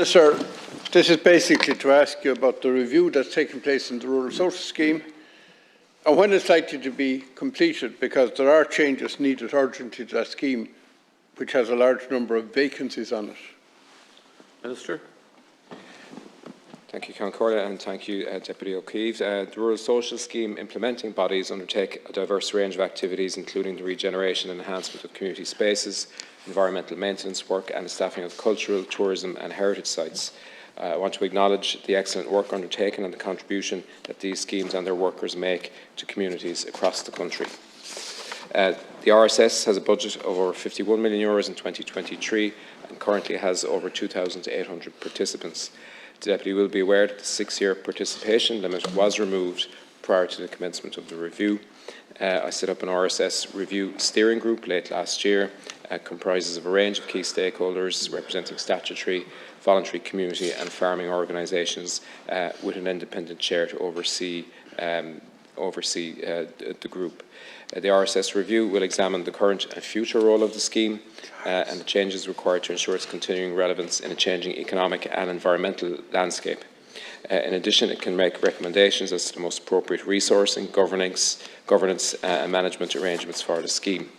Sir, this is basically to ask you about the review that's taking place in the Rural Social Scheme and when it's likely to be completed, because there are changes needed urgently to that scheme, which has a large number of vacancies on it. Minister. Thank you, Count Corley, and thank you, Deputy Ó Cuív. The Rural Social Scheme implementing bodies undertake a diverse range of activities, including the regeneration and enhancement of community spaces, environmental maintenance work and the staffing of cultural, tourism and heritage sites. I want to acknowledge the excellent work undertaken and the contribution that these schemes and their workers make to communities across the country. The RSS has a budget of over €51 million in 2023 and currently has over 2,800 participants. The Deputy will be aware that the 6-year participation limit was removed prior to the commencement of the review. I set up an RSS review steering group late last year. Comprises of a range of key stakeholders representing statutory, voluntary, community and farming organisations with an independent chair to oversee the group. The RSS review will examine the current and future role of the scheme and the changes required to ensure its continuing relevance in a changing economic and environmental landscape. In addition, it can make recommendations as to the most appropriate resourcing, governance and management arrangements for the scheme.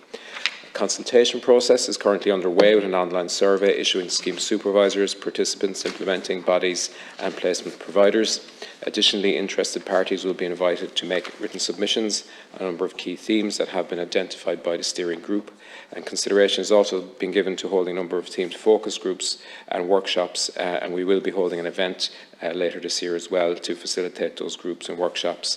A consultation process is currently underway with an online survey issuing scheme supervisors, participants, implementing bodies and placement providers. Additionally, interested parties will be invited to make written submissions on a number of key themes that have been identified by the steering group, and consideration has also been given to holding a number of themed focus groups and workshops, and we will be holding an event later this year as well to facilitate those groups and workshops.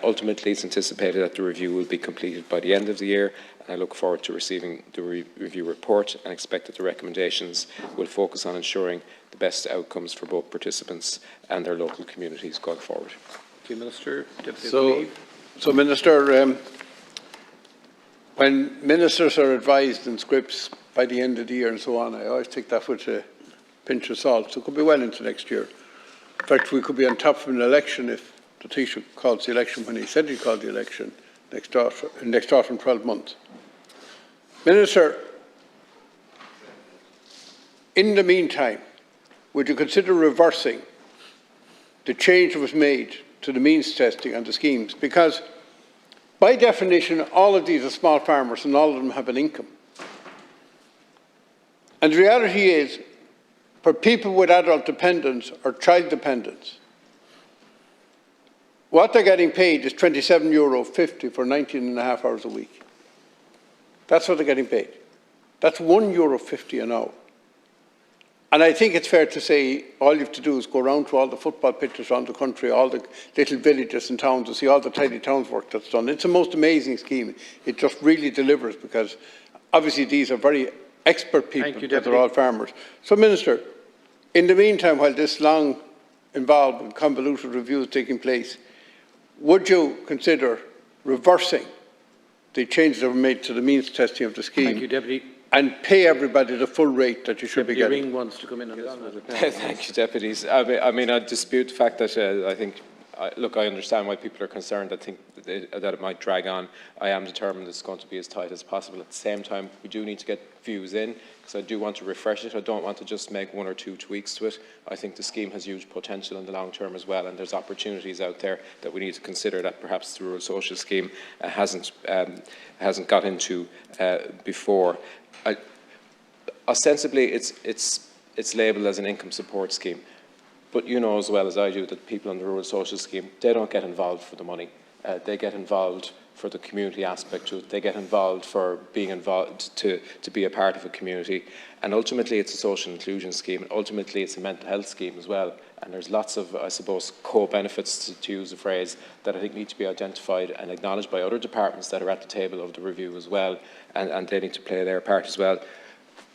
Ultimately, it's anticipated that the review will be completed by the end of the year, and I look forward to receiving the review report and expect that the recommendations will focus on ensuring the best outcomes for both participants and their local communities going forward. Thank you, Minister. Deputy So, Minister, when ministers are advised in scripts by the end of the year and so on, I always take that with a pinch of salt. So it could be well into next year. In fact, we could be on top of an election if the Taoiseach calls the election when he said he'd call the election next autumn, 12 months. Minister, in the meantime, would you consider reversing the change that was made to the means testing and the schemes? Because by definition, all of these are small farmers and all of them have an income. And the reality is, for people with adult dependents or child dependents, what they're getting paid is €27.50 for 19.5 hours a week. That's what they're getting paid. That's €1.50 an hour. And I think it's fair to say all you have to do is go around to all the football pitches around the country, all the little villages and towns, and see all the tiny towns work that's done. It's a most amazing scheme. It just really delivers, because obviously these are very expert people that are all farmers. So, Minister, in the meantime, while this long, involved and convoluted review is taking place, would you consider reversing the changes that were made to the means testing of the scheme? Thank you, Deputy. And pay everybody the full rate that you should be getting? Ring wants to come in on this matter. Thank you, Deputies. I mean, I dispute the fact that I think, look, I understand why people are concerned. I think that it might drag on. I am determined it's going to be as tight as possible. At the same time, we do need to get views in, because I do want to refresh it. I don't want to just make 1 or 2 tweaks to it. I think the scheme has huge potential in the long term as well, and there's opportunities out there that we need to consider that perhaps the Rural Social Scheme hasn't got into before. Ostensibly, it's labelled as an income support scheme, but you know as well as I do that people on the Rural Social Scheme, they don't get involved for the money. They get involved for the community aspect to it. They get involved for being involved to be a part of a community. And ultimately, it's a social inclusion scheme. And ultimately, it's a mental health scheme as well. And there's lots of, I suppose, co-benefits, to use the phrase, that I think need to be identified and acknowledged by other departments that are at the table of the review as well. And they need to play their part as well.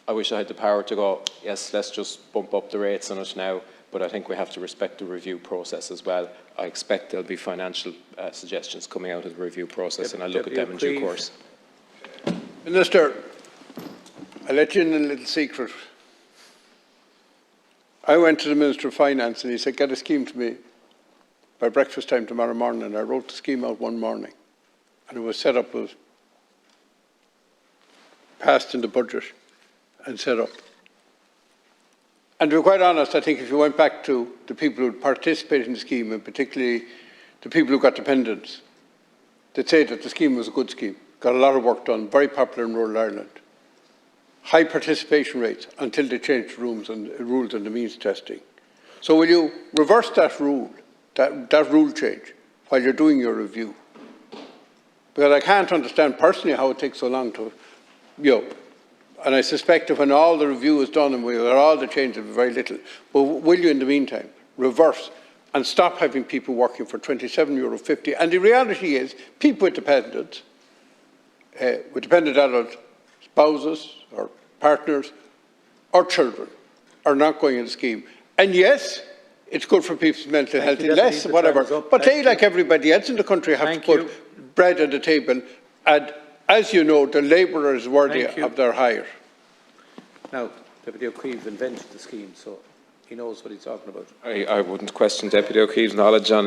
I wish I had the power to go, yes, let's just bump up the rates on it now, but I think we have to respect the review process as well. I expect there'll be financial suggestions coming out of the review process, and I'll look at them in due course. Minister, I'll let you in a little secret. I went to the Minister of Finance and he said, get a scheme to me by breakfast time tomorrow morning, and I wrote the scheme out one morning. And it was set up, was passed in the budget and set up. And to be quite honest, I think if you went back to the people who participated in the scheme, and particularly the people who got dependents, they'd say that the scheme was a good scheme, got a lot of work done, very popular in rural Ireland. High participation rates until they changed rules and the means testing. So will you reverse that rule, that rule change, while you're doing your review? Because I can't understand personally how it takes so long to, and I suspect that when all the review is done and we have all the change, will be very little. But will you, in the meantime, reverse and stop having people working for €27.50? And the reality is, people with dependents, with dependent adult spouses or partners or children, are not going in the scheme. And yes, it's good for people's mental health, less, whatever. But they, like everybody else in the country, have to put bread on the table. And as you know, the labourer is worthy of their hire. Now, Deputy Ó Cuív invented the scheme, so he knows what he's talking about. I wouldn't question Deputy O'Keefe's knowledge on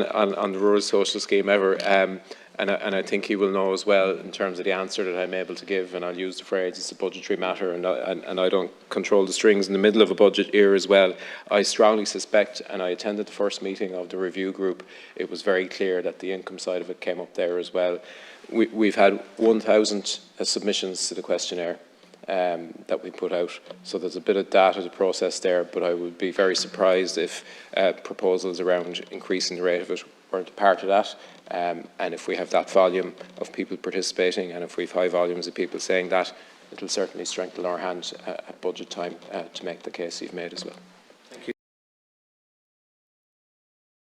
the rural social scheme ever. And I think he will know as well in terms of the answer that I'm able to give, and I'll use the phrase, it's a budgetary matter, and I don't control the strings in the middle of a budget year as well. I strongly suspect, and I attended the first meeting of the review group, it was very clear that the income side of it came up there as well. We've had 1,000 submissions to the questionnaire that we put out, so there's a bit of data to process there, but I would be very surprised if proposals around increasing the rate of it weren't a part of that. And if we have that volume of people participating, and if we have high volumes of people saying that, it will certainly strengthen our hand at budget time to make the case you've made as well.